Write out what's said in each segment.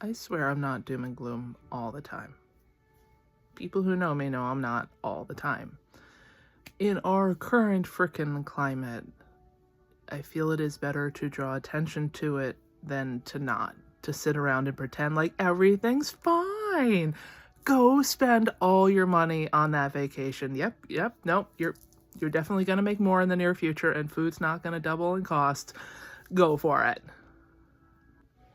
I swear I'm not doom and gloom all the time. People who know me know I'm not all the time. In our current frickin' climate, I feel it is better to draw attention to it than to not. To sit around and pretend like everything's fine. Go spend all your money on that vacation. Yep, nope, you're definitely gonna make more in the near future and food's not gonna double in cost. Go for it.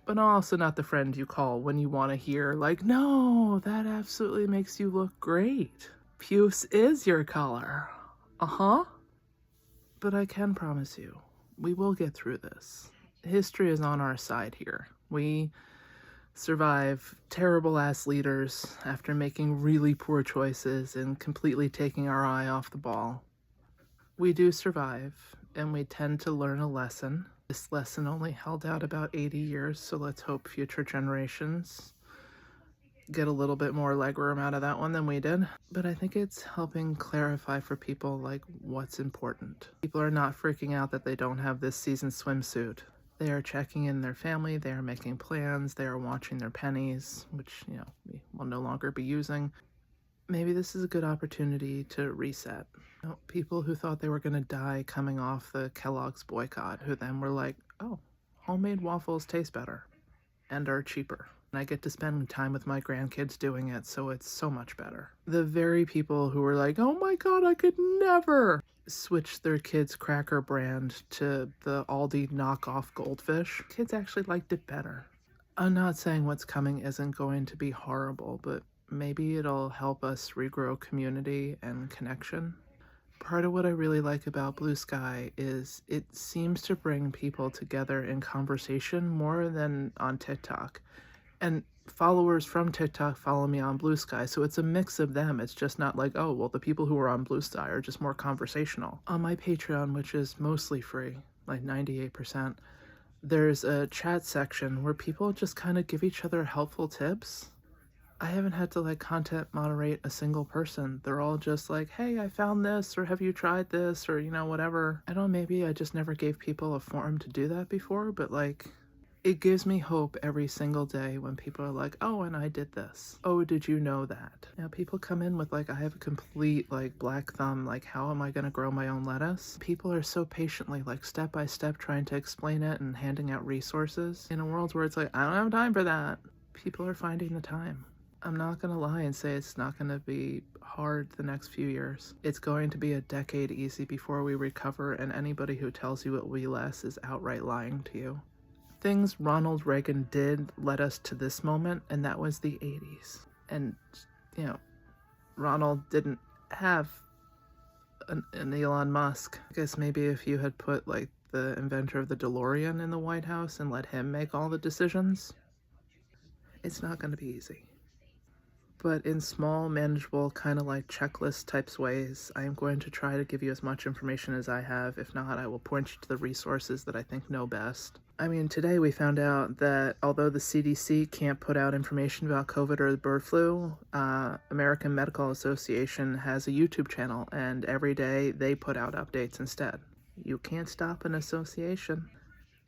But I'm also not the friend you call when you want to hear, like, no, that absolutely makes you look great. Puce is your color. Uh-huh. But I can promise you, we will get through this. History is on our side here. We survive terrible ass leaders after making really poor choices and completely taking our eye off the ball. We do survive, and we tend to learn a lesson. This lesson only held out about 80 years, so let's hope future generations get a little bit more legroom out of that one than we did. But I think it's helping clarify for people like what's important. People are not freaking out that they don't have this season's swimsuit. They are checking in their family, they are making plans, they are watching their pennies, which, we will no longer be using. Maybe this is a good opportunity to reset. People who thought they were going to die coming off the Kellogg's boycott, who then were like, oh, homemade waffles taste better and are cheaper. And I get to spend time with my grandkids doing it, so it's so much better. The very people who were like, oh my god, I could never switch their kids' cracker brand to the Aldi knockoff Goldfish. Kids actually liked it better. I'm not saying what's coming isn't going to be horrible, but maybe it'll help us regrow community and connection. Part of what I really like about Blue Sky is it seems to bring people together in conversation more than on TikTok. And followers from TikTok follow me on Blue Sky, so it's a mix of them. It's just not like, oh, well, the people who are on Blue Sky are just more conversational. On my Patreon, which is mostly free, like 98%, there's a chat section where people just kind of give each other helpful tips. I haven't had to content moderate a single person. They're all just like, hey, I found this, or have you tried this, or whatever. I don't know, maybe I just never gave people a forum to do that before, but it gives me hope every single day when people are like, oh, and I did this. Oh, did you know that? People come in with I have a complete black thumb, how am I gonna grow my own lettuce? People are so patiently step by step trying to explain it and handing out resources. In a world where it's I don't have time for that. People are finding the time. I'm not gonna lie and say it's not gonna be hard the next few years. It's going to be a decade easy before we recover, and anybody who tells you it will be less is outright lying to you. Things Ronald Reagan did led us to this moment, and that was the 80s. And, Ronald didn't have an Elon Musk. I guess maybe if you had put, the inventor of the DeLorean in the White House and let him make all the decisions, it's not going to be easy. But in small, manageable, kind of checklist types ways, I am going to try to give you as much information as I have. If not, I will point you to the resources that I think know best. Today we found out that although the CDC can't put out information about COVID or the bird flu, American Medical Association has a YouTube channel, and every day they put out updates instead. You can't stop an association.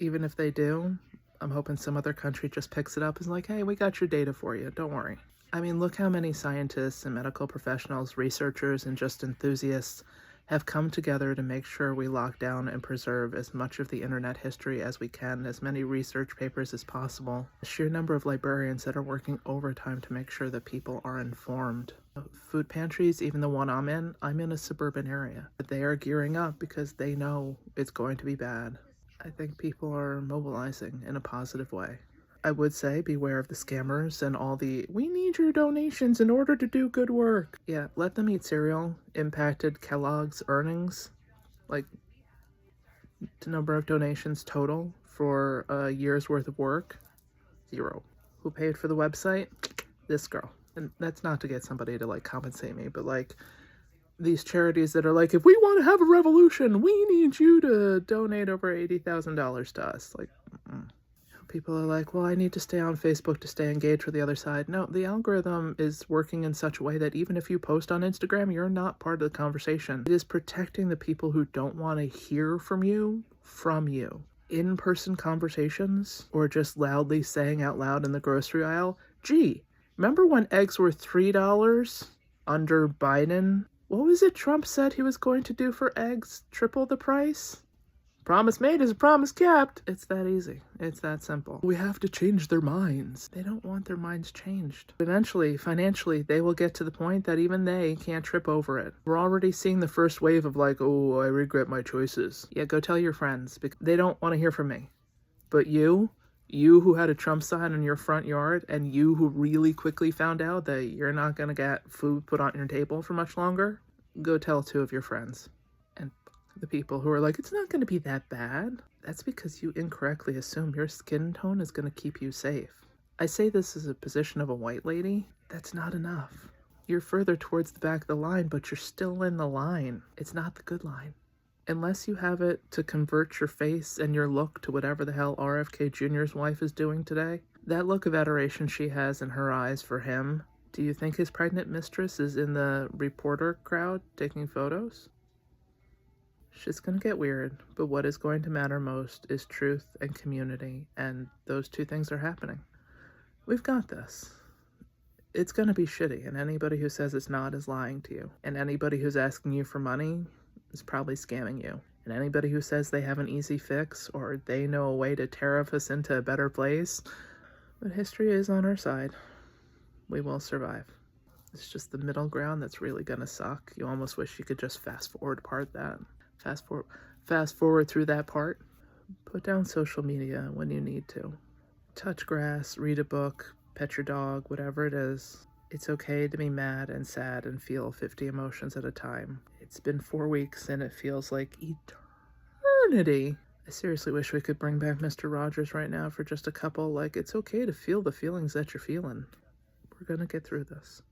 Even if they do, I'm hoping some other country just picks it up and is like, hey, we got your data for you, don't worry. Look how many scientists and medical professionals, researchers, and just enthusiasts have come together to make sure we lock down and preserve as much of the internet history as we can, as many research papers as possible. The sheer number of librarians that are working overtime to make sure that people are informed. Food pantries, even the one I'm in a suburban area. But they are gearing up because they know it's going to be bad. I think people are mobilizing in a positive way. I would say beware of the scammers and all the, we need your donations in order to do good work. Yeah, let them eat cereal impacted Kellogg's earnings. The number of donations total for a year's worth of work, 0. Who paid for the website? This girl. And that's not to get somebody to compensate me, but these charities that are if we want to have a revolution, we need you to donate over $80,000 to us. People are well, I need to stay on Facebook to stay engaged with the other side. No, the algorithm is working in such a way that even if you post on Instagram, you're not part of the conversation. It is protecting the people who don't want to hear from you. in-person conversations or just loudly saying out loud in the grocery aisle, gee, remember when eggs were $3 under Biden? What was it Trump said he was going to do for eggs? Triple the price? Promise made is a promise kept. It's that easy. It's that simple. We have to change their minds. They don't want their minds changed. Eventually, financially, they will get to the point that even they can't trip over it. We're already seeing the first wave of like, oh, I regret my choices. Yeah, go tell your friends because they don't want to hear from me. But you who had a Trump sign in your front yard and you who really quickly found out that you're not going to get food put on your table for much longer, go tell 2 of your friends. And the people who are like, it's not going to be that bad. That's because you incorrectly assume your skin tone is going to keep you safe. I say this as a position of a white lady. That's not enough. You're further towards the back of the line, but you're still in the line. It's not the good line. Unless you have it to convert your face and your look to whatever the hell RFK Jr.'s wife is doing today, that look of adoration she has in her eyes for him, do you think his pregnant mistress is in the reporter crowd taking photos? Shit's gonna get weird, but what is going to matter most is truth and community, and those 2 things are happening. We've got this. It's gonna be shitty, and anybody who says it's not is lying to you. And anybody who's asking you for money is probably scamming you. And anybody who says they have an easy fix or they know a way to tariff us into a better place, but history is on our side. We will survive. It's just the middle ground that's really gonna suck. You almost wish you could just fast forward that. Fast forward through that part. Put down social media when you need to. Touch grass, read a book, pet your dog, whatever it is. It's okay to be mad and sad and feel 50 emotions at a time. It's been 4 weeks and it feels like eternity. I seriously wish we could bring back Mr. Rogers right now for just a couple. Like, it's okay to feel the feelings that you're feeling. We're gonna get through this.